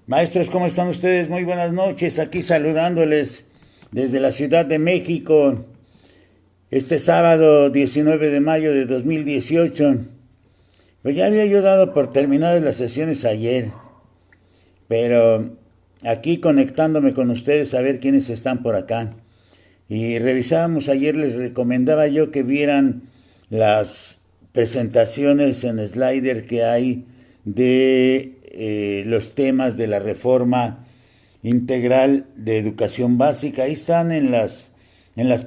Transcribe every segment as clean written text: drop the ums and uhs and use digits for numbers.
Maestros, ¿cómo están ustedes? Muy buenas noches. Aquí saludándoles desde la Ciudad de México, este sábado 19 de mayo de 2018. Pues ya había yo dado por terminadas las sesiones ayer, pero aquí conectándome con ustedes a ver quiénes están por acá. Y revisábamos ayer, les recomendaba yo que vieran las presentaciones en Slider que hay de los temas de la reforma integral de educación básica. Ahí están en las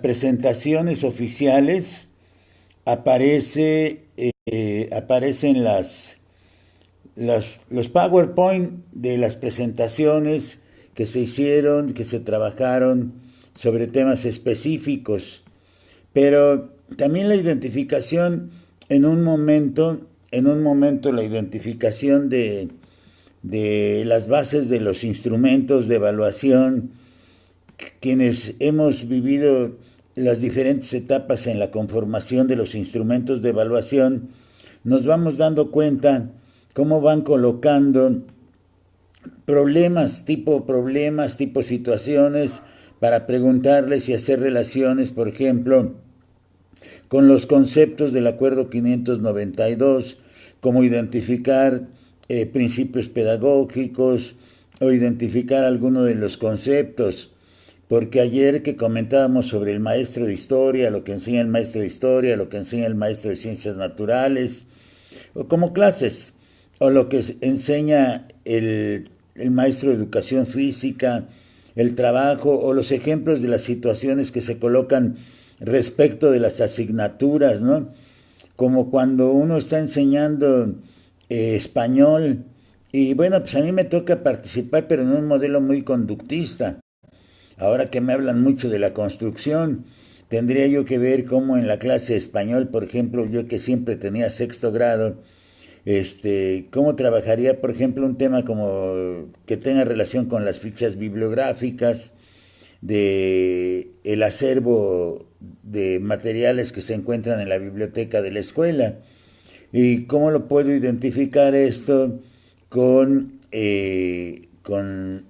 presentaciones oficiales, aparecen los PowerPoint de las presentaciones que se hicieron, que se trabajaron sobre temas específicos, pero también la identificación en un momento la identificación de las bases de los instrumentos de evaluación, quienes hemos vivido las diferentes etapas en la conformación de los instrumentos de evaluación, nos vamos dando cuenta cómo van colocando problemas, tipo situaciones, para preguntarles y hacer relaciones, por ejemplo, con los conceptos del Acuerdo 592, como identificar principios pedagógicos o identificar alguno de los conceptos. Porque ayer que comentábamos sobre el maestro de historia, lo que enseña el maestro de historia, lo que enseña el maestro de ciencias naturales, o como clases, o lo que enseña el maestro de educación física, el trabajo, o los ejemplos de las situaciones que se colocan respecto de las asignaturas, ¿no? Como cuando uno está enseñando español, y bueno, pues a mí me toca participar, pero en un modelo muy conductista. Ahora que me hablan mucho de la construcción, tendría yo que ver cómo en la clase de español, por ejemplo, yo que siempre tenía sexto grado, cómo trabajaría, por ejemplo, un tema como que tenga relación con las fichas bibliográficas, de el acervo de materiales que se encuentran en la biblioteca de la escuela. ¿Y cómo lo puedo identificar esto con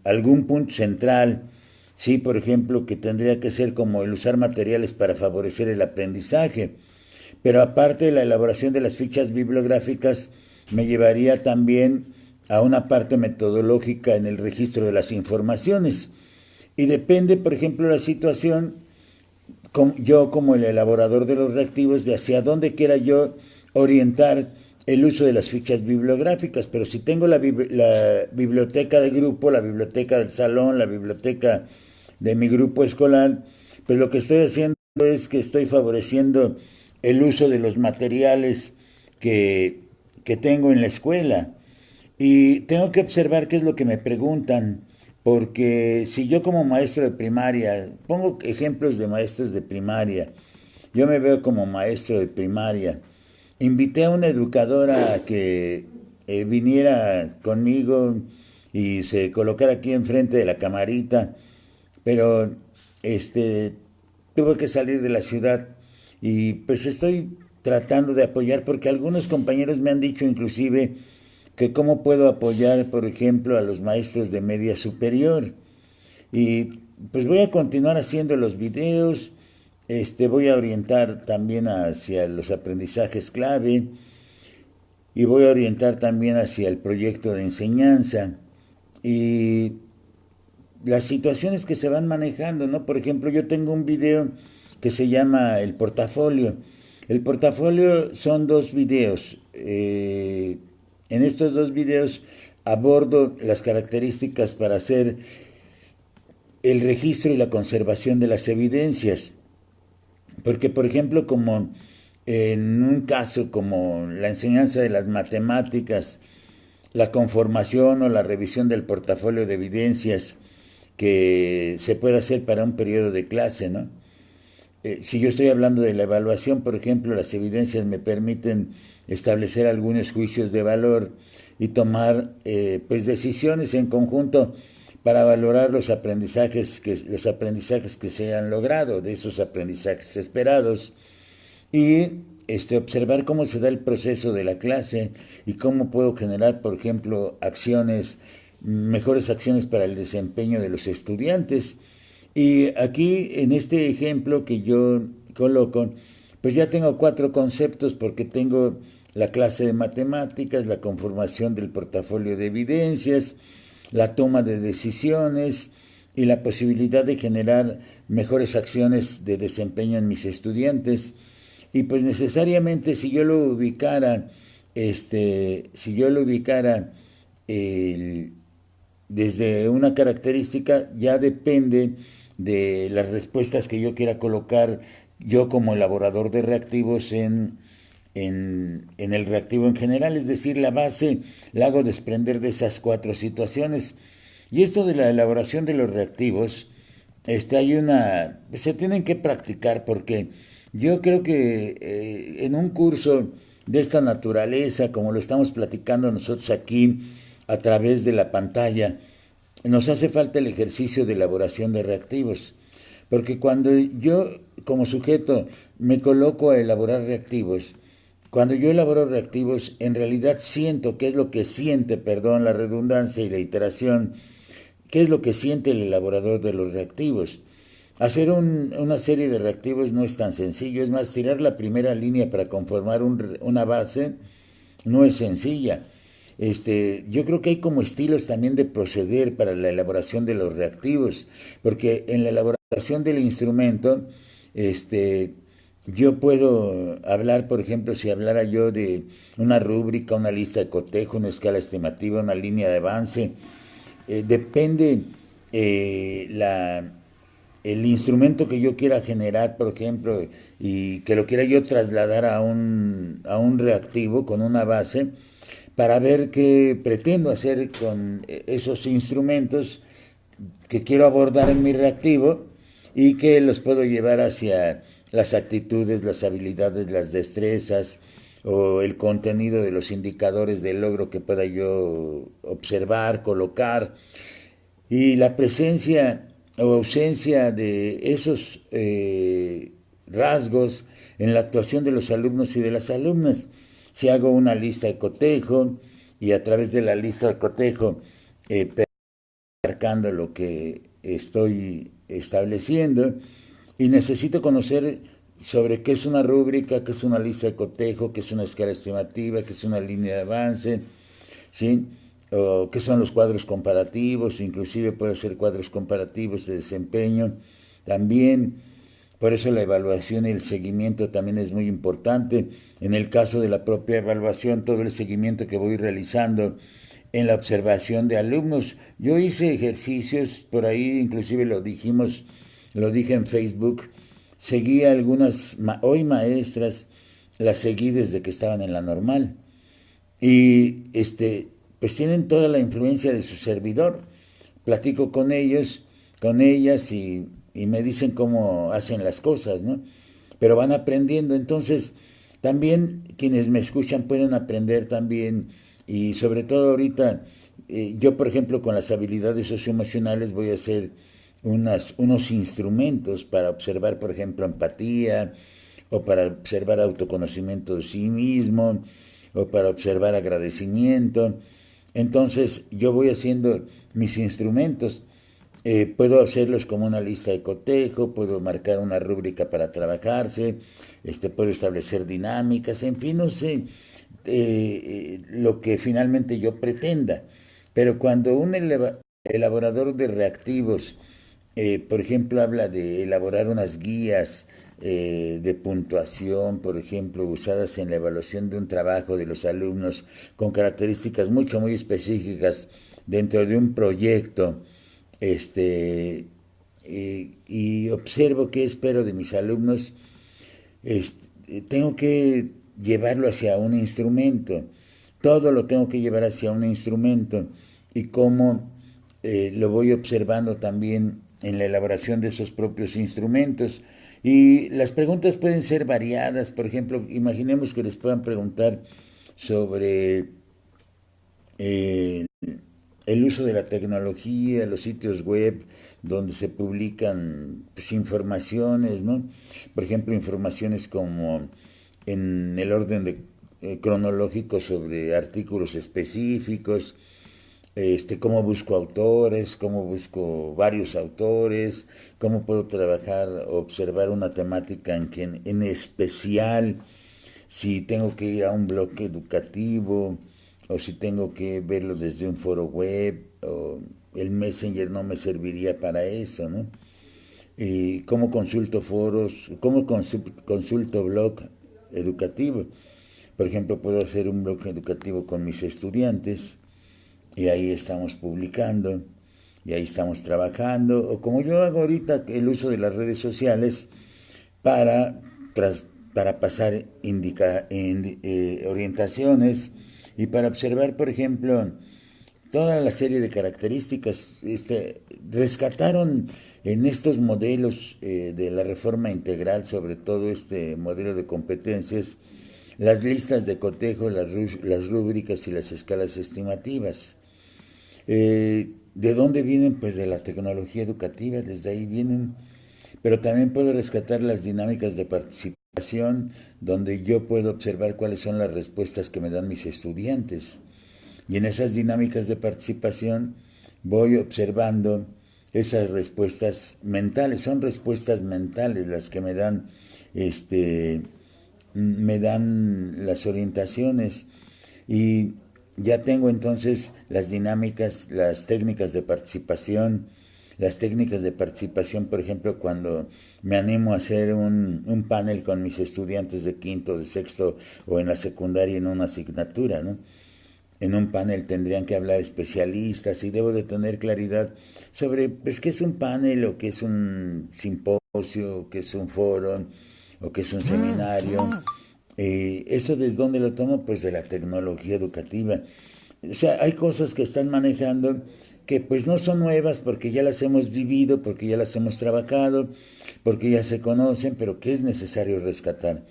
algún punto central? Sí, por ejemplo, que tendría que ser como el usar materiales para favorecer el aprendizaje. Pero aparte de la elaboración de las fichas bibliográficas, me llevaría también a una parte metodológica en el registro de las informaciones. Y depende, por ejemplo, la situación, yo como el elaborador de los reactivos, de hacia dónde quiera yo orientar el uso de las fichas bibliográficas. Pero si tengo la biblioteca de grupo, la biblioteca del salón, la biblioteca de mi grupo escolar, pues lo que estoy haciendo es que estoy favoreciendo el uso de los materiales que tengo en la escuela. Y tengo que observar qué es lo que me preguntan, porque si yo como maestro de primaria, pongo ejemplos de maestros de primaria, yo me veo como maestro de primaria, invité a una educadora a que viniera conmigo y se colocara aquí enfrente de la camarita, pero este tuvo que salir de la ciudad y pues estoy tratando de apoyar porque algunos compañeros me han dicho inclusive que cómo puedo apoyar, por ejemplo, a los maestros de media superior. Y pues voy a continuar haciendo los videos, voy a orientar también hacia los aprendizajes clave y voy a orientar también hacia el proyecto de enseñanza y las situaciones que se van manejando, ¿no? Por ejemplo, yo tengo un video que se llama El Portafolio. El portafolio son dos videos. En estos dos videos abordo las características para hacer el registro y la conservación de las evidencias. Porque, por ejemplo, como en un caso como la enseñanza de las matemáticas, la conformación o la revisión del portafolio de evidencias que se puede hacer para un periodo de clase, ¿no? Si yo estoy hablando de la evaluación, por ejemplo, las evidencias me permiten establecer algunos juicios de valor y tomar pues decisiones en conjunto para valorar los aprendizajes que se han logrado, de esos aprendizajes esperados, y observar cómo se da el proceso de la clase y cómo puedo generar, por ejemplo, acciones mejores acciones para el desempeño de los estudiantes. Y aquí, en este ejemplo que yo coloco, pues ya tengo 4 conceptos porque tengo la clase de matemáticas, la conformación del portafolio de evidencias, la toma de decisiones y la posibilidad de generar mejores acciones de desempeño en mis estudiantes. Y pues necesariamente si yo lo ubicara, si yo lo ubicara el, desde una característica, ya depende de las respuestas que yo quiera colocar yo como elaborador de reactivos en el reactivo en general, es decir, la base la hago desprender de esas 4 situaciones. Y esto de la elaboración de los reactivos, se tienen que practicar porque yo creo que en un curso de esta naturaleza, como lo estamos platicando nosotros aquí a través de la pantalla, nos hace falta el ejercicio de elaboración de reactivos. Porque cuando yo como sujeto me coloco a elaborar reactivos, cuando yo elaboro reactivos, en realidad siento qué es lo que siente, perdón, la redundancia y la iteración, qué es lo que siente el elaborador de los reactivos. Hacer una serie de reactivos no es tan sencillo, es más, tirar la primera línea para conformar una base no es sencilla. Yo creo que hay como estilos también de proceder para la elaboración de los reactivos, porque en la elaboración del instrumento, yo puedo hablar, por ejemplo, si hablara yo de una rúbrica, una lista de cotejo, una escala estimativa, una línea de avance, depende la, el instrumento que yo quiera generar, por ejemplo, y que lo quiera yo trasladar a un reactivo con una base, para ver qué pretendo hacer con esos instrumentos que quiero abordar en mi reactivo y que los puedo llevar hacia las actitudes, las habilidades, las destrezas o el contenido de los indicadores de logro que pueda yo observar, colocar. Y la presencia o ausencia de esos rasgos en la actuación de los alumnos y de las alumnas. Si hago una lista de cotejo y a través de la lista de cotejo eh, marcando lo que estoy estableciendo y necesito conocer sobre qué es una rúbrica, qué es una lista de cotejo, qué es una escala estimativa, qué es una línea de avance, ¿sí? O qué son los cuadros comparativos, inclusive puede ser cuadros comparativos de desempeño. También, por eso la evaluación y el seguimiento también es muy importante. En el caso de la propia evaluación, todo el seguimiento que voy realizando en la observación de alumnos. Yo hice ejercicios, por ahí inclusive lo dije en Facebook, seguí a algunas, hoy maestras, las seguí desde que estaban en la normal. Y pues tienen toda la influencia de su servidor. Platico con ellos, con ellas y me dicen cómo hacen las cosas, ¿no? Pero van aprendiendo, entonces también quienes me escuchan pueden aprender también y sobre todo ahorita, yo por ejemplo con las habilidades socioemocionales voy a hacer unos instrumentos para observar por ejemplo empatía o para observar autoconocimiento de sí mismo o para observar agradecimiento. Entonces yo voy haciendo mis instrumentos. Puedo hacerlos como una lista de cotejo, puedo marcar una rúbrica para trabajarse, puedo establecer dinámicas, en fin, no sé lo que finalmente yo pretenda. Pero cuando un elaborador de reactivos, por ejemplo, habla de elaborar unas guías de puntuación, por ejemplo, usadas en la evaluación de un trabajo de los alumnos con características muy específicas dentro de un proyecto, y observo qué espero de mis alumnos, tengo que llevarlo hacia un instrumento, todo lo tengo que llevar hacia un instrumento y cómo lo voy observando también en la elaboración de esos propios instrumentos. Y las preguntas pueden ser variadas, por ejemplo, imaginemos que les puedan preguntar sobre eh, el uso de la tecnología, los sitios web donde se publican pues, informaciones, ¿no? Por ejemplo, informaciones como en el orden cronológico sobre artículos específicos, cómo busco autores, cómo busco varios autores, cómo puedo trabajar, observar una temática en especial, si tengo que ir a un bloque educativo o si tengo que verlo desde un foro web, o el Messenger no me serviría para eso, ¿no? Y cómo consulto foros, cómo consulto blog educativo. Por ejemplo, puedo hacer un blog educativo con mis estudiantes y ahí estamos publicando y ahí estamos trabajando, o como yo hago ahorita el uso de las redes sociales para, para pasar orientaciones y para observar, por ejemplo, toda la serie de características. Rescataron en estos modelos de la reforma integral, sobre todo este modelo de competencias, las listas de cotejo, las rúbricas y las escalas estimativas. ¿De dónde vienen? Pues de la tecnología educativa, desde ahí vienen, pero también puedo rescatar las dinámicas de participación, donde yo puedo observar cuáles son las respuestas que me dan mis estudiantes. Y en esas dinámicas de participación voy observando esas respuestas mentales. Son respuestas mentales las que me dan las orientaciones. Y ya tengo entonces las dinámicas, las técnicas de participación. Las técnicas de participación, por ejemplo, cuando me animo a hacer un panel con mis estudiantes de quinto, de sexto o en la secundaria en una asignatura, ¿no? En un panel tendrían que hablar especialistas y debo de tener claridad sobre pues, qué es un panel o qué es un simposio, o qué es un foro o qué es un seminario. ¿Eso de dónde lo tomo? Pues de la tecnología educativa. O sea, hay cosas que están manejando que pues no son nuevas porque ya las hemos vivido, porque ya las hemos trabajado, porque ya se conocen, pero que es necesario rescatar.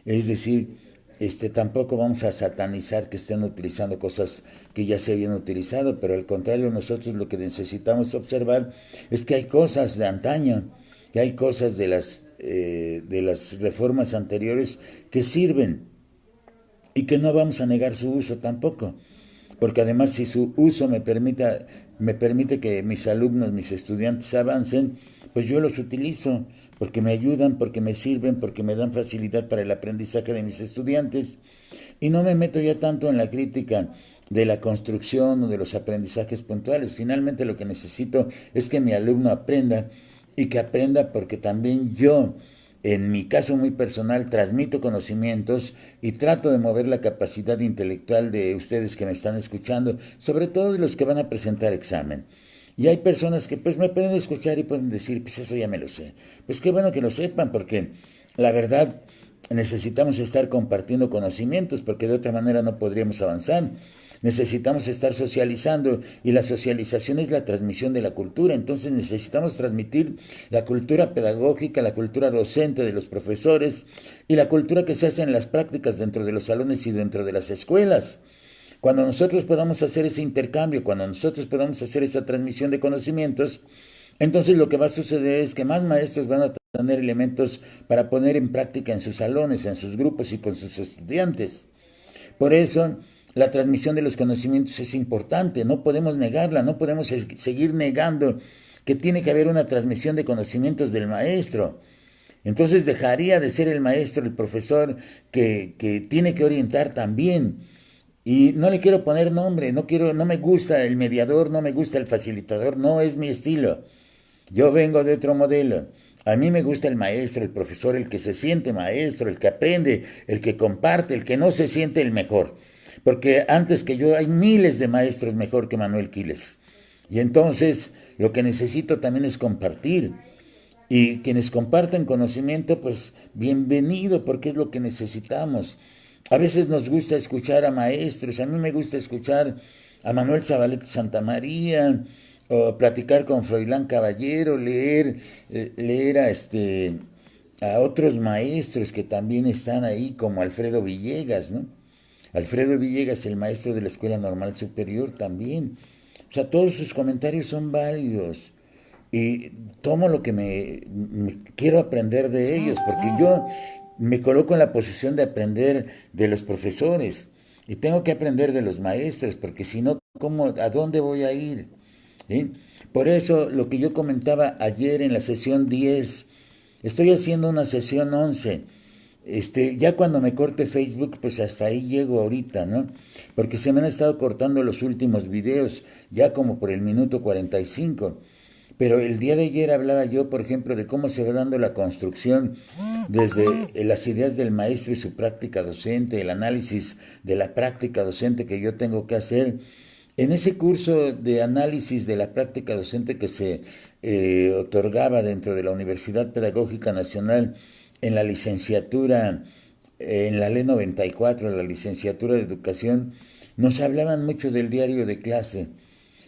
Es decir, tampoco vamos a satanizar que estén utilizando cosas que ya se habían utilizado, pero al contrario, nosotros lo que necesitamos observar es que hay cosas de antaño, que hay cosas de las reformas anteriores que sirven y que no vamos a negar su uso tampoco, porque además si su uso me permite que mis alumnos, mis estudiantes avancen, pues yo los utilizo, porque me ayudan, porque me sirven, porque me dan facilidad para el aprendizaje de mis estudiantes, y no me meto ya tanto en la crítica de la construcción o de los aprendizajes puntuales. Finalmente lo que necesito es que mi alumno aprenda, y que aprenda porque también yo, en mi caso muy personal, transmito conocimientos y trato de mover la capacidad intelectual de ustedes que me están escuchando, sobre todo de los que van a presentar examen. Y hay personas que pues me pueden escuchar y pueden decir, pues eso ya me lo sé. Pues qué bueno que lo sepan, porque la verdad necesitamos estar compartiendo conocimientos, porque de otra manera no podríamos avanzar. Necesitamos estar socializando, y la socialización es la transmisión de la cultura. Entonces necesitamos transmitir la cultura pedagógica, la cultura docente de los profesores y la cultura que se hace en las prácticas dentro de los salones y dentro de las escuelas. Cuando nosotros podamos hacer ese intercambio, cuando nosotros podamos hacer esa transmisión de conocimientos, entonces lo que va a suceder es que más maestros van a tener elementos para poner en práctica en sus salones, en sus grupos y con sus estudiantes. Por eso, la transmisión de los conocimientos es importante, no podemos negarla, no podemos seguir negando que tiene que haber una transmisión de conocimientos del maestro. Entonces dejaría de ser el maestro, el profesor, que tiene que orientar también. Y no le quiero poner nombre, no me gusta el mediador, no me gusta el facilitador, no es mi estilo. Yo vengo de otro modelo. A mí me gusta el maestro, el profesor, el que se siente maestro, el que aprende, el que comparte, el que no se siente el mejor. Porque antes que yo hay miles de maestros mejor que Manuel Quiles. Y entonces lo que necesito también es compartir. Y quienes comparten conocimiento, pues bienvenido, porque es lo que necesitamos. A veces nos gusta escuchar a maestros, a mí me gusta escuchar a Manuel Zabaleta Santamaría, o platicar con Froilán Caballero, leer a otros maestros que también están ahí, como Alfredo Villegas, ¿no? Alfredo Villegas, el maestro de la Escuela Normal Superior, también. O sea, todos sus comentarios son válidos. Y tomo lo que me quiero aprender de ellos, porque yo me coloco en la posición de aprender de los profesores. Y tengo que aprender de los maestros, porque si no, ¿Cómo, a dónde voy a ir? ¿Sí? Por eso lo que yo comentaba ayer en la sesión 10, estoy haciendo una sesión 11. Ya cuando me corte Facebook, pues hasta ahí llego ahorita, ¿no? Porque se me han estado cortando los últimos videos, ya como por el minuto 45. Pero el día de ayer hablaba yo, por ejemplo, de cómo se va dando la construcción desde las ideas del maestro y su práctica docente, el análisis de la práctica docente que yo tengo que hacer. En ese curso de análisis de la práctica docente que se otorgaba dentro de la Universidad Pedagógica Nacional en la licenciatura, en la ley 94, la licenciatura de educación, nos hablaban mucho del diario de clase.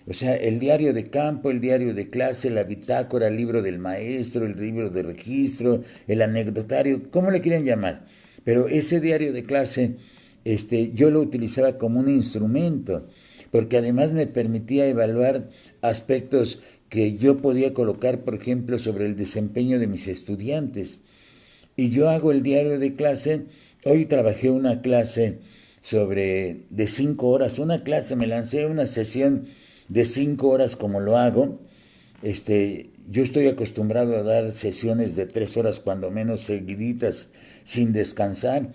O sea, el diario de campo, el diario de clase, la bitácora, el libro del maestro, el libro de registro, el anecdotario, ¿cómo le quieren llamar? Pero ese diario de clase, yo lo utilizaba como un instrumento, porque además me permitía evaluar aspectos que yo podía colocar, por ejemplo, sobre el desempeño de mis estudiantes. Y yo hago el diario de clase. Hoy trabajé una clase de 5 horas, una clase, me lancé una sesión de 5 horas como lo hago. Yo estoy acostumbrado a dar sesiones de 3 horas, cuando menos seguiditas, sin descansar.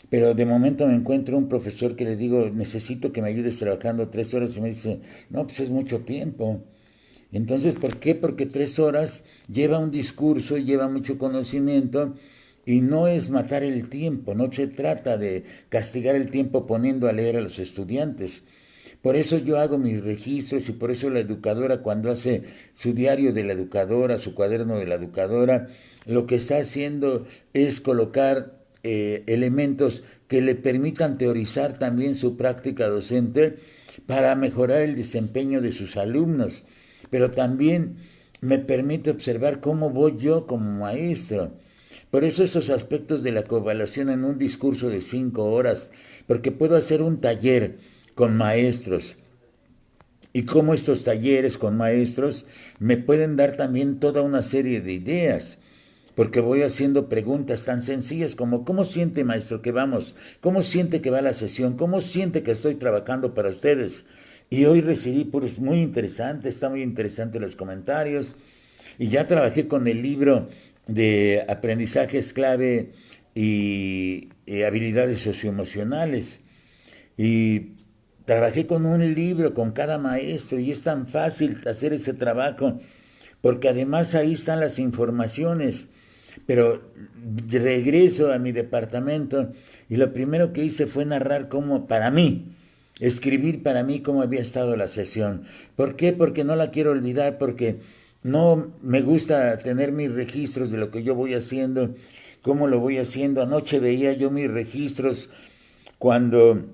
Pero de momento me encuentro un profesor que le digo, necesito que me ayudes trabajando 3 horas, y me dice, no, pues es mucho tiempo. Entonces, ¿por qué? Porque 3 horas lleva un discurso, lleva mucho conocimiento, y no es matar el tiempo, no se trata de castigar el tiempo poniendo a leer a los estudiantes. Por eso yo hago mis registros, y por eso la educadora, cuando hace su diario de la educadora, su cuaderno de la educadora, lo que está haciendo es colocar elementos que le permitan teorizar también su práctica docente para mejorar el desempeño de sus alumnos. Pero también me permite observar cómo voy yo como maestro. Por eso esos aspectos de la coevaluación en un discurso de 5 horas, porque puedo hacer un taller con maestros, y cómo estos talleres con maestros me pueden dar también toda una serie de ideas, porque voy haciendo preguntas tan sencillas como ¿cómo siente, maestro, que vamos? ¿Cómo siente que va la sesión? ¿Cómo siente que estoy trabajando para ustedes? Y hoy recibí puros muy interesantes, está muy interesante los comentarios, y ya trabajé con el libro de aprendizajes clave y habilidades socioemocionales. Y trabajé con un libro, con cada maestro, y es tan fácil hacer ese trabajo, porque además ahí están las informaciones. Pero regreso a mi departamento, y lo primero que hice fue narrar cómo, para mí, escribir para mí cómo había estado la sesión. ¿Por qué? Porque no la quiero olvidar, porque no me gusta tener mis registros de lo que yo voy haciendo, cómo lo voy haciendo. Anoche veía yo mis registros cuando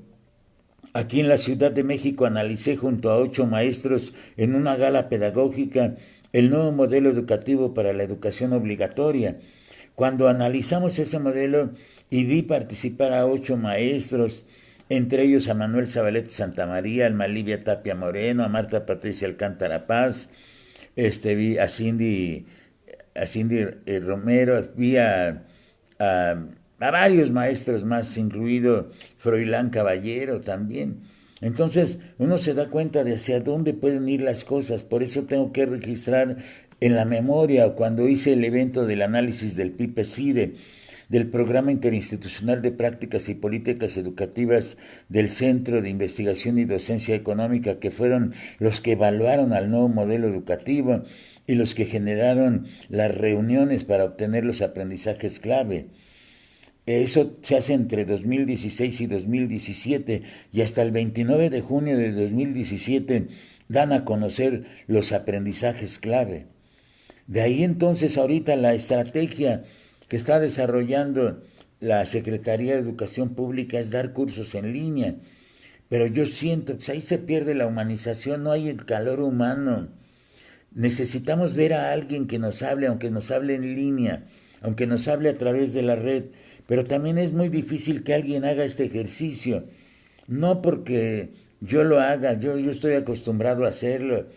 aquí en la Ciudad de México analicé junto a 8 maestros en una gala pedagógica el nuevo modelo educativo para la educación obligatoria. Cuando analizamos ese modelo y vi participar a 8 maestros, entre ellos a Manuel Zabaleta Santamaría, a Alma Livia Tapia Moreno, a Marta Patricia Alcántara Paz, vi a Cindy Romero, vi a varios maestros más, incluido Froilán Caballero también. Entonces uno se da cuenta de hacia dónde pueden ir las cosas. Por eso tengo que registrar en la memoria, cuando hice el evento del análisis del PIPE-CIDE, del Programa Interinstitucional de Prácticas y Políticas Educativas del Centro de Investigación y Docencia Económica, que fueron los que evaluaron al nuevo modelo educativo y los que generaron las reuniones para obtener los aprendizajes clave. Eso se hace entre 2016 y 2017, y hasta el 29 de junio de 2017 dan a conocer los aprendizajes clave. De ahí entonces ahorita la estrategia que está desarrollando la Secretaría de Educación Pública es dar cursos en línea. Pero yo siento, pues ahí se pierde la humanización, no hay el calor humano. Necesitamos ver a alguien que nos hable, aunque nos hable en línea, aunque nos hable a través de la red. Pero también es muy difícil que alguien haga este ejercicio. No porque yo lo haga, yo estoy acostumbrado a hacerlo,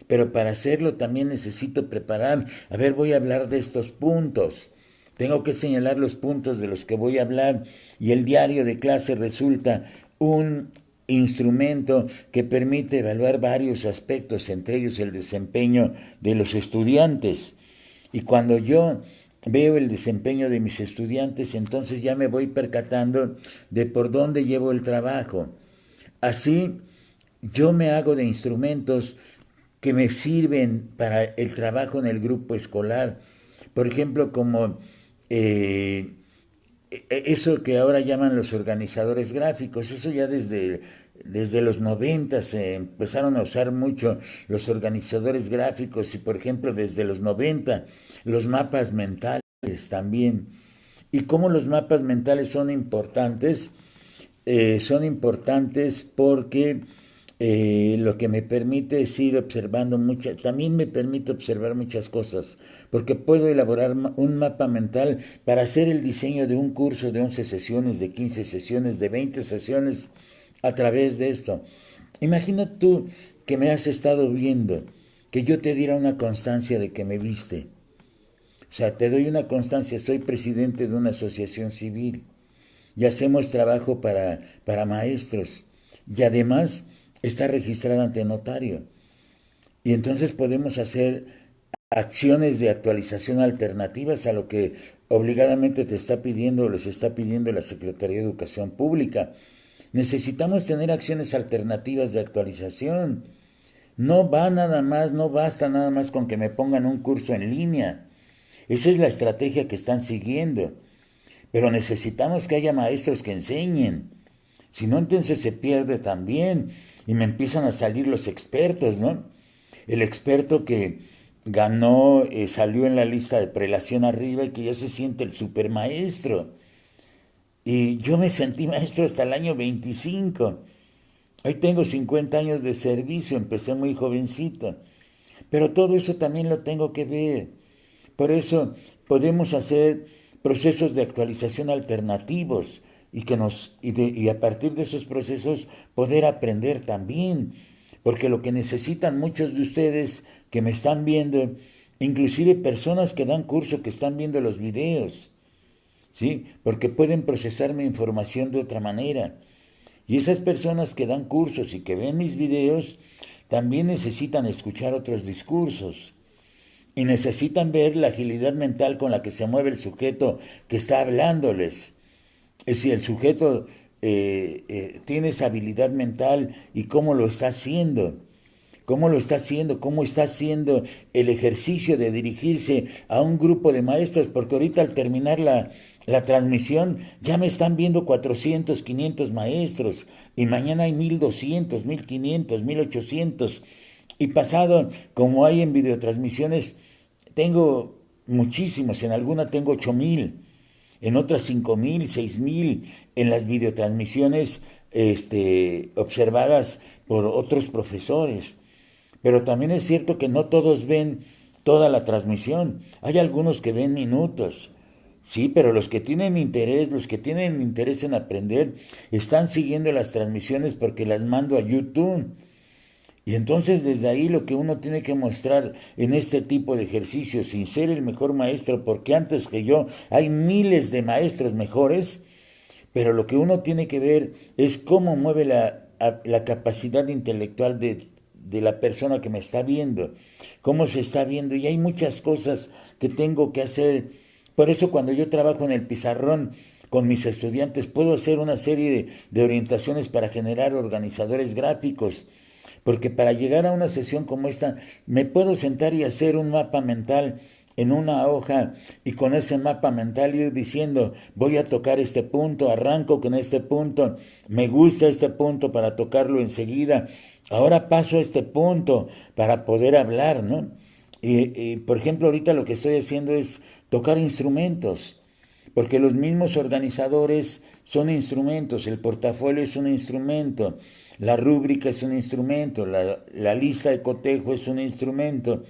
pero para hacerlo también necesito preparar. A ver, voy a hablar de estos puntos. Tengo que señalar los puntos de los que voy a hablar, y el diario de clase resulta un instrumento que permite evaluar varios aspectos, entre ellos el desempeño de los estudiantes. Y cuando yo veo el desempeño de mis estudiantes, entonces ya me voy percatando de por dónde llevo el trabajo. Así, yo me hago de instrumentos que me sirven para el trabajo en el grupo escolar. Por ejemplo, como eso que ahora llaman los organizadores gráficos, eso ya desde los 90 se empezaron a usar mucho los organizadores gráficos y por ejemplo desde los 90 los mapas mentales también. Y cómo los mapas mentales son importantes porque lo que me permite es ir observando muchas, también me permite observar muchas cosas, porque puedo elaborar un mapa mental para hacer el diseño de un curso de 11 sesiones, de 15 sesiones, de 20 sesiones a través de esto. Imagina tú que me has estado viendo, que yo te diera una constancia de que me viste. O sea, te doy una constancia, soy presidente de una asociación civil y hacemos trabajo para maestros y además está registrada ante notario. Y entonces podemos hacer acciones de actualización alternativas a lo que obligadamente te está pidiendo o les está pidiendo la Secretaría de Educación Pública. Necesitamos tener acciones alternativas de actualización. No basta nada más con que me pongan un curso en línea. Esa es la estrategia que están siguiendo. Pero necesitamos que haya maestros que enseñen. Si no, entonces se pierde también. Y me empiezan a salir los expertos, ¿no? El experto que ganó, salió en la lista de prelación arriba y que ya se siente el supermaestro. Y yo me sentí maestro hasta el año 25. Hoy tengo 50 años de servicio, empecé muy jovencito. Pero todo eso también lo tengo que ver. Por eso podemos hacer procesos de actualización alternativos y a partir de esos procesos poder aprender también. Porque lo que necesitan muchos de ustedes que me están viendo, inclusive personas que dan curso, que están viendo los videos, ¿sí? Porque pueden procesar mi información de otra manera. Y esas personas que dan cursos y que ven mis videos, también necesitan escuchar otros discursos. Y necesitan ver la agilidad mental con la que se mueve el sujeto que está hablándoles. Es decir, el sujeto tiene esa habilidad mental y cómo lo está haciendo. Cómo está haciendo el ejercicio de dirigirse a un grupo de maestros, porque ahorita al terminar la transmisión ya me están viendo 400, 500 maestros y mañana hay 1200, 1500, 1800 y pasado, como hay en videotransmisiones, tengo muchísimos, en alguna tengo 8000, en otras 5000, 6000, en las videotransmisiones observadas por otros profesores. Pero también es cierto que no todos ven toda la transmisión. Hay algunos que ven minutos. Sí, pero los que tienen interés en aprender, están siguiendo las transmisiones porque las mando a YouTube. Y entonces desde ahí lo que uno tiene que mostrar en este tipo de ejercicios, sin ser el mejor maestro, porque antes que yo hay miles de maestros mejores, pero lo que uno tiene que ver es cómo mueve la capacidad intelectual de la persona que me está viendo, cómo se está viendo, y hay muchas cosas que tengo que hacer. Por eso cuando yo trabajo en el pizarrón con mis estudiantes, puedo hacer una serie de orientaciones para generar organizadores gráficos, porque para llegar a una sesión como esta, me puedo sentar y hacer un mapa mental en una hoja y con ese mapa mental ir diciendo, voy a tocar este punto, arranco con este punto, me gusta este punto para tocarlo enseguida, ahora paso a este punto para poder hablar, ¿no? Y por ejemplo, ahorita lo que estoy haciendo es tocar instrumentos, porque los mismos organizadores son instrumentos, el portafolio es un instrumento, la rúbrica es un instrumento, la lista de cotejo es un instrumento.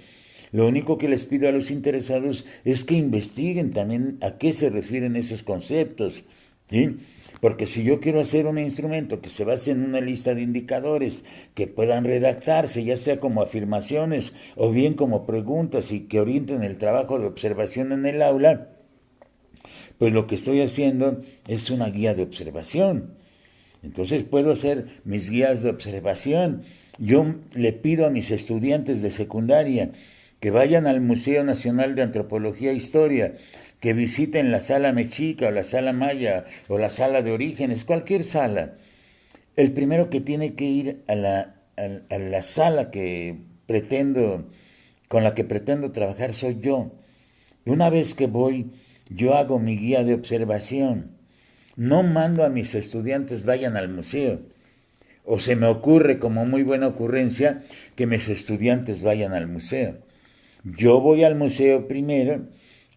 Lo único que les pido a los interesados es que investiguen también a qué se refieren esos conceptos, ¿sí? Porque si yo quiero hacer un instrumento que se base en una lista de indicadores que puedan redactarse, ya sea como afirmaciones o bien como preguntas y que orienten el trabajo de observación en el aula, pues lo que estoy haciendo es una guía de observación. Entonces puedo hacer mis guías de observación. Yo le pido a mis estudiantes de secundaria que vayan al Museo Nacional de Antropología e Historia, que visiten la sala mexica o la sala maya o la sala de orígenes, cualquier sala. El primero que tiene que ir a la sala con la que pretendo trabajar soy yo. Y una vez que voy, yo hago mi guía de observación. No mando a mis estudiantes vayan al museo. O se me ocurre como muy buena ocurrencia que mis estudiantes vayan al museo. Yo voy al museo primero,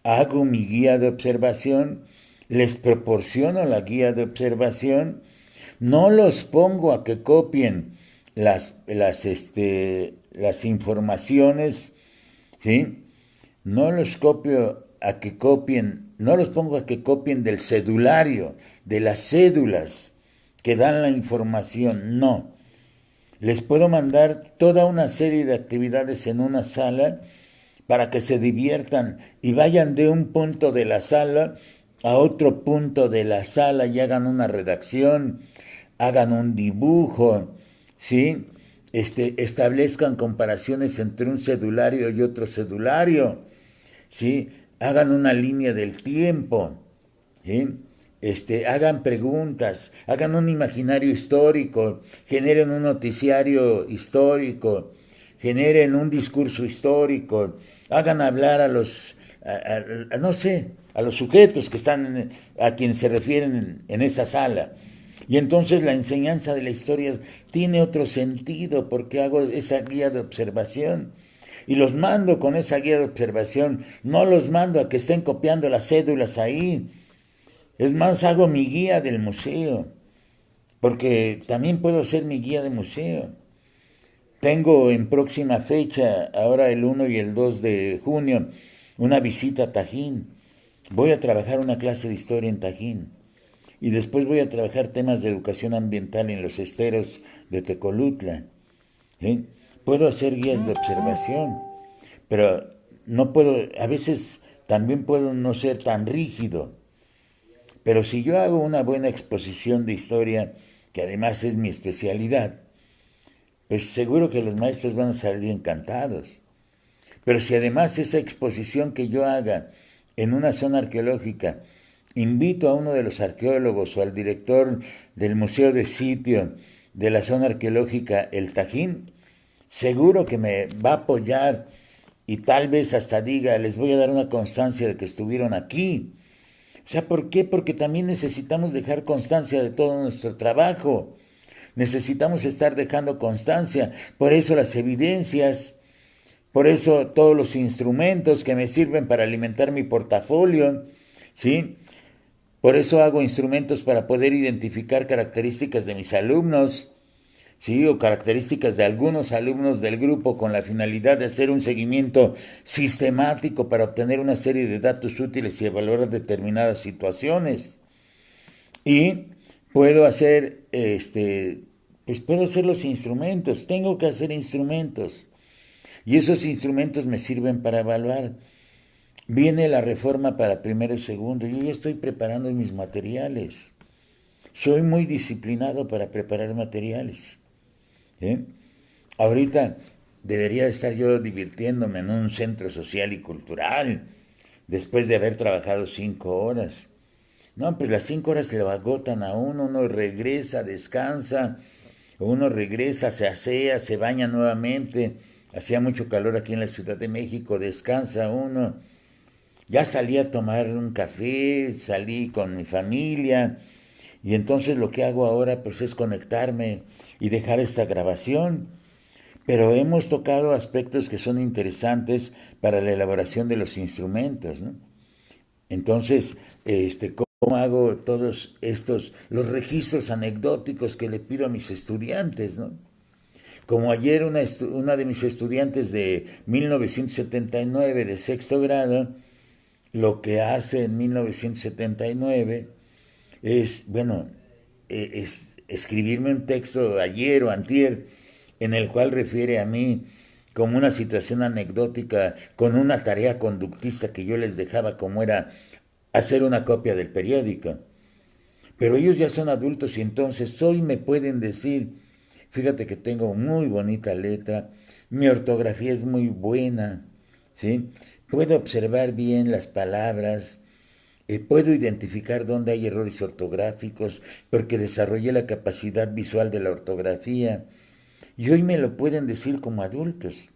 hago mi guía de observación, les proporciono la guía de observación, no los pongo a que copien las informaciones, ¿sí? No los copio a que copien, no los pongo a que copien del cedulario, de las cédulas que dan la información, no. Les puedo mandar toda una serie de actividades en una sala para que se diviertan y vayan de un punto de la sala a otro punto de la sala y hagan una redacción, hagan un dibujo, ¿sí? Establezcan comparaciones entre un cedulario y otro cedulario, ¿sí? Hagan una línea del tiempo, ¿sí? Hagan preguntas, hagan un imaginario histórico, generen un noticiario histórico, generen un discurso histórico, hagan hablar no sé, a los sujetos que están, a quienes se refieren en esa sala. Y entonces la enseñanza de la historia tiene otro sentido porque hago esa guía de observación. Y los mando con esa guía de observación, no los mando a que estén copiando las cédulas ahí. Es más, hago mi guía del museo, porque también puedo hacer mi guía de museo. Tengo en próxima fecha, ahora el 1 y el 2 de junio, una visita a Tajín. Voy a trabajar una clase de historia en Tajín. Y después voy a trabajar temas de educación ambiental en los esteros de Tecolutla. ¿Sí? Puedo hacer guías de observación, pero no puedo, a veces también puedo no ser tan rígido. Pero si yo hago una buena exposición de historia, que además es mi especialidad, pues seguro que los maestros van a salir encantados. Pero si además esa exposición que yo haga en una zona arqueológica, invito a uno de los arqueólogos o al director del museo de sitio de la zona arqueológica, el Tajín, seguro que me va a apoyar y tal vez hasta diga, les voy a dar una constancia de que estuvieron aquí. O sea, ¿por qué? Porque también necesitamos dejar constancia de todo nuestro trabajo. Necesitamos estar dejando constancia. Por eso las evidencias, por eso todos los instrumentos que me sirven para alimentar mi portafolio, ¿sí? Por eso hago instrumentos para poder identificar características de mis alumnos, ¿sí? O características de algunos alumnos del grupo con la finalidad de hacer un seguimiento sistemático para obtener una serie de datos útiles y evaluar determinadas situaciones. Y puedo hacer, pues puedo hacer los instrumentos, tengo que hacer instrumentos. Y esos instrumentos me sirven para evaluar. Viene la reforma para primero y segundo, yo ya estoy preparando mis materiales. Soy muy disciplinado para preparar materiales. ¿Sí? Ahorita debería estar yo divirtiéndome en un centro social y cultural, después de haber trabajado 5 horas. No, pues las 5 horas se lo agotan a uno regresa, descansa, uno regresa, se asea, se baña nuevamente. Hacía mucho calor aquí en la Ciudad de México, descansa uno. Ya salí a tomar un café, salí con mi familia, y entonces lo que hago ahora pues es conectarme y dejar esta grabación. Pero hemos tocado aspectos que son interesantes para la elaboración de los instrumentos, ¿no? Entonces, ¿cómo hago todos estos, los registros anecdóticos que le pido a mis estudiantes, ¿no? Como ayer una de mis estudiantes de 1979, de sexto grado, lo que hace en 1979 es, bueno, es escribirme un texto ayer o antier en el cual refiere a mí como una situación anecdótica con una tarea conductista que yo les dejaba como era hacer una copia del periódico. Pero ellos ya son adultos y entonces hoy me pueden decir, fíjate que tengo muy bonita letra, mi ortografía es muy buena, ¿sí? Puedo observar bien las palabras, puedo identificar dónde hay errores ortográficos porque desarrollé la capacidad visual de la ortografía y hoy me lo pueden decir como adultos.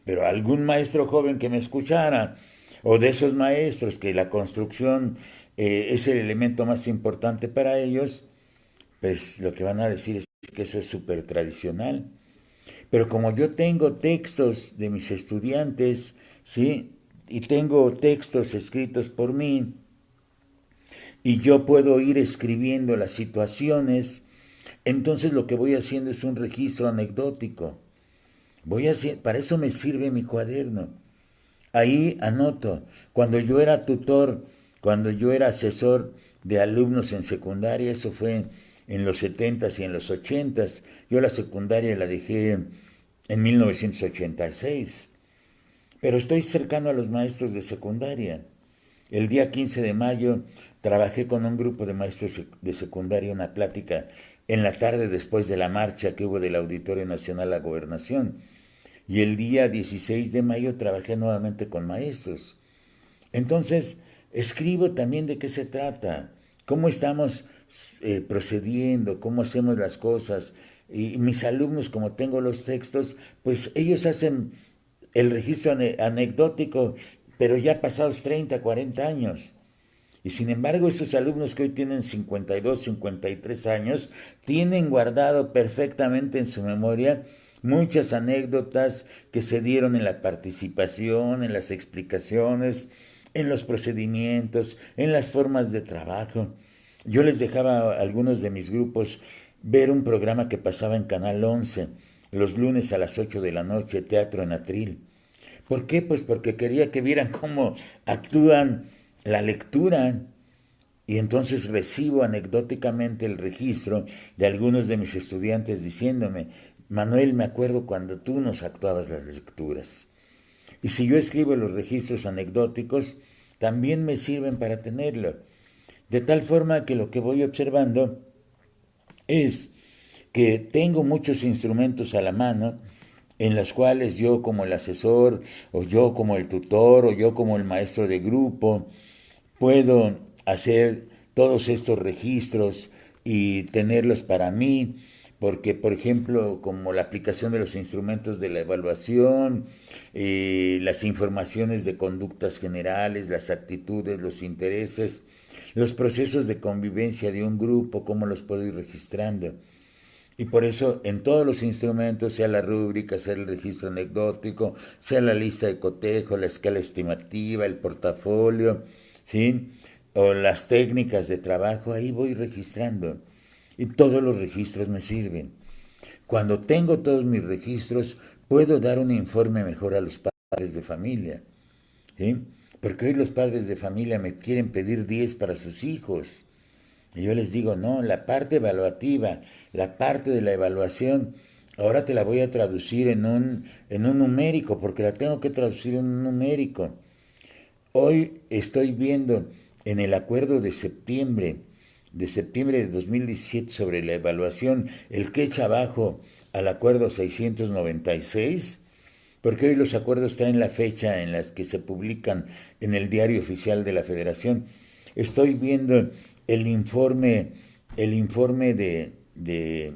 Pero algún maestro joven que me escuchara, o de esos maestros que la construcción es el elemento más importante para ellos, pues lo que van a decir es que eso es súper tradicional. Pero como yo tengo textos de mis estudiantes, ¿sí? Y tengo textos escritos por mí, y yo puedo ir escribiendo las situaciones, entonces lo que voy haciendo es un registro anecdótico. Para eso me sirve mi cuaderno. Ahí anoto, cuando yo era tutor, cuando yo era asesor de alumnos en secundaria, eso fue en los 70s y en los 80s, yo la secundaria la dejé en 1986, pero estoy cercano a los maestros de secundaria. El día 15 de mayo trabajé con un grupo de maestros de secundaria una plática en la tarde después de la marcha que hubo del Auditorio Nacional a Gobernación. Y el día 16 de mayo trabajé nuevamente con maestros. Entonces, escribo también de qué se trata, cómo estamos procediendo, cómo hacemos las cosas. Y mis alumnos, como tengo los textos, pues ellos hacen el registro anecdótico, pero ya pasados 30, 40 años. Y sin embargo, estos alumnos que hoy tienen 52, 53 años, tienen guardado perfectamente en su memoria muchas anécdotas que se dieron en la participación, en las explicaciones, en los procedimientos, en las formas de trabajo. Yo les dejaba a algunos de mis grupos ver un programa que pasaba en Canal 11, los lunes a las 8 de la noche, Teatro en Atril. ¿Por qué? Pues porque quería que vieran cómo actúan la lectura. Y entonces recibo anecdóticamente el registro de algunos de mis estudiantes diciéndome, Manuel, me acuerdo cuando tú nos actuabas las lecturas. Y si yo escribo los registros anecdóticos, también me sirven para tenerlo. De tal forma que lo que voy observando es que tengo muchos instrumentos a la mano en los cuales yo como el asesor, o yo como el tutor, o yo como el maestro de grupo, puedo hacer todos estos registros y tenerlos para mí, porque por ejemplo, como la aplicación de los instrumentos de la evaluación, las informaciones de conductas generales, las actitudes, los intereses, los procesos de convivencia de un grupo, cómo los puedo ir registrando. Y por eso en todos los instrumentos, sea la rúbrica, sea el registro anecdótico, sea la lista de cotejo, la escala estimativa, el portafolio, ¿sí? O las técnicas de trabajo, ahí voy registrando. Y todos los registros me sirven. Cuando tengo todos mis registros, puedo dar un informe mejor a los padres de familia, ¿sí? Porque hoy los padres de familia me quieren pedir 10 para sus hijos. Y yo les digo, no, la parte evaluativa, la parte de la evaluación, ahora te la voy a traducir en un numérico, porque la tengo que traducir en un numérico. Hoy estoy viendo en el acuerdo de septiembre de 2017 sobre la evaluación, el que echa abajo al acuerdo 696, porque hoy los acuerdos traen la fecha en las que se publican en el diario oficial de la Federación. Estoy viendo el informe, de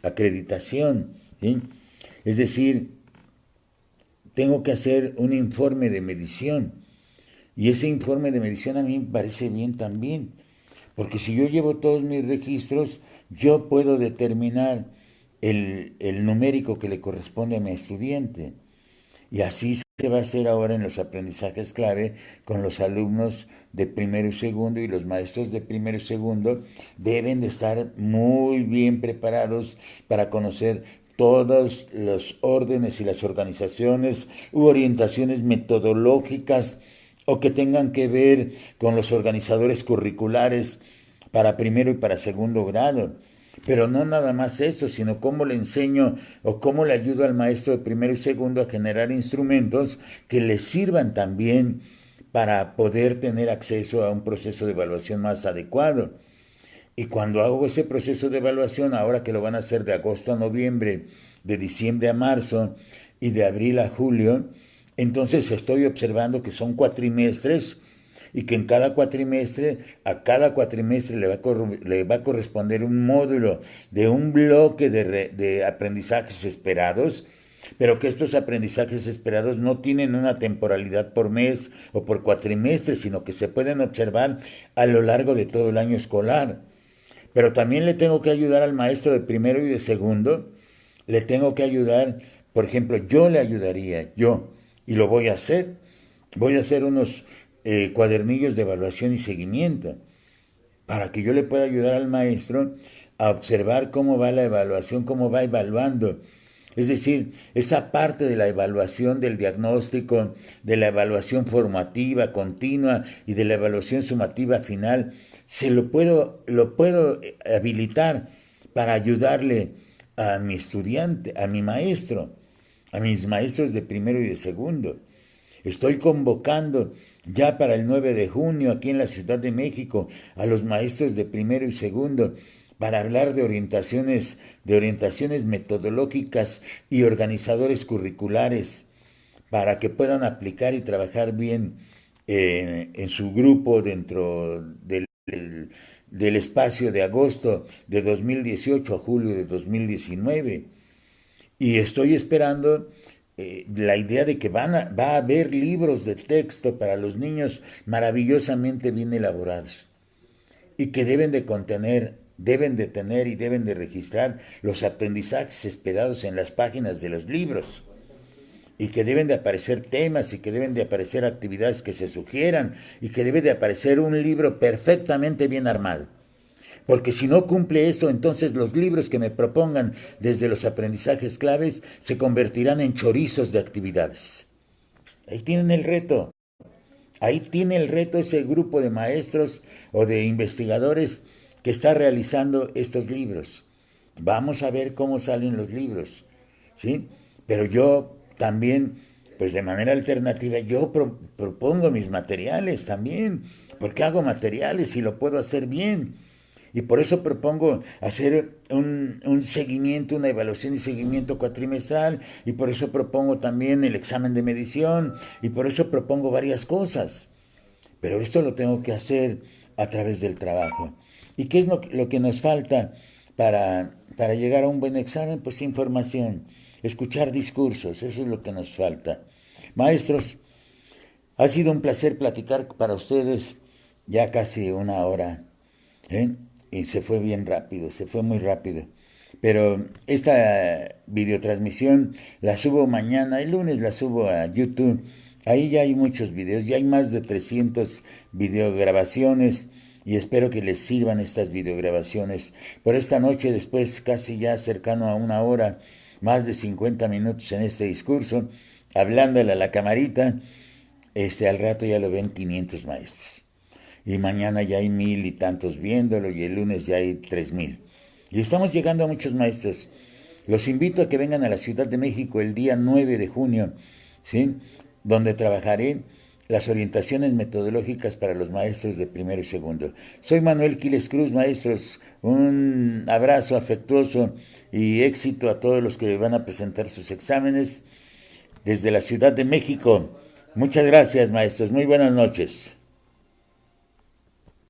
acreditación, ¿sí? Es decir, tengo que hacer un informe de medición. Y ese informe de medición a mí me parece bien también, porque si yo llevo todos mis registros, yo puedo determinar el numérico que le corresponde a mi estudiante. Y así se va a hacer ahora en los aprendizajes clave con los alumnos de primero y segundo, y los maestros de primero y segundo deben de estar muy bien preparados para conocer todos los órdenes y las organizaciones u orientaciones metodológicas o que tengan que ver con los organizadores curriculares para primero y para segundo grado. Pero no nada más eso, sino cómo le enseño o cómo le ayudo al maestro de primero y segundo a generar instrumentos que le sirvan también para poder tener acceso a un proceso de evaluación más adecuado. Y cuando hago ese proceso de evaluación, ahora que lo van a hacer de agosto a noviembre, de diciembre a marzo y de abril a julio, entonces estoy observando que son cuatrimestres y que en cada cuatrimestre, a cada cuatrimestre le va a corresponder un módulo de un bloque de aprendizajes esperados, pero que estos aprendizajes esperados no tienen una temporalidad por mes o por cuatrimestre, sino que se pueden observar a lo largo de todo el año escolar. Pero también le tengo que ayudar al maestro de primero y de segundo, le tengo que ayudar, por ejemplo, yo le ayudaría, y lo voy a hacer unos cuadernillos de evaluación y seguimiento, para que yo le pueda ayudar al maestro a observar cómo va la evaluación, cómo va evaluando. Es decir, esa parte de la evaluación del diagnóstico, de la evaluación formativa continua y de la evaluación sumativa final, lo puedo habilitar para ayudarle a mi estudiante, a mi maestro, a mis maestros de primero y de segundo. Estoy convocando ya para el 9 de junio aquí en la Ciudad de México a los maestros de primero y segundo para hablar de orientaciones metodológicas y organizadores curriculares para que puedan aplicar y trabajar bien en su grupo dentro del espacio de agosto de 2018 a julio de 2019. Y estoy esperando la idea de que va a haber libros de texto para los niños maravillosamente bien elaborados y que deben de tener y deben de registrar los aprendizajes esperados en las páginas de los libros y que deben de aparecer temas y que deben de aparecer actividades que se sugieran y que debe de aparecer un libro perfectamente bien armado. Porque si no cumple eso, entonces los libros que me propongan desde los aprendizajes claves se convertirán en chorizos de actividades. Ahí tienen el reto. Ahí tiene el reto ese grupo de maestros o de investigadores que está realizando estos libros. Vamos a ver cómo salen los libros, ¿sí? Pero yo también, pues de manera alternativa, yo propongo mis materiales también, porque hago materiales y lo puedo hacer bien. Y por eso propongo hacer un seguimiento, una evaluación y seguimiento cuatrimestral, y por eso propongo también el examen de medición, y por eso propongo varias cosas. Pero esto lo tengo que hacer a través del trabajo. ¿Y qué es lo que nos falta para llegar a un buen examen? Pues información, escuchar discursos, eso es lo que nos falta. Maestros, ha sido un placer platicar para ustedes ya casi una hora, ¿eh? Y se fue bien rápido, se fue muy rápido. Pero esta videotransmisión la subo mañana, el lunes la subo a YouTube. Ahí ya hay muchos videos, ya hay más de 300 videograbaciones y espero que les sirvan estas videograbaciones. Por esta noche, después casi ya cercano a una hora, más de 50 minutos en este discurso, hablándole a la camarita, al rato ya lo ven 500 maestros. Y mañana ya hay 1000 y tantos viéndolo y el lunes ya hay 3000. Y estamos llegando a muchos maestros. Los invito a que vengan a la Ciudad de México el día 9 de junio, ¿sí? Donde trabajaré las orientaciones metodológicas para los maestros de primero y segundo. Soy Manuel Quiles Cruz, maestros. Un abrazo afectuoso y éxito a todos los que van a presentar sus exámenes desde la Ciudad de México. Muchas gracias, maestros. Muy buenas noches.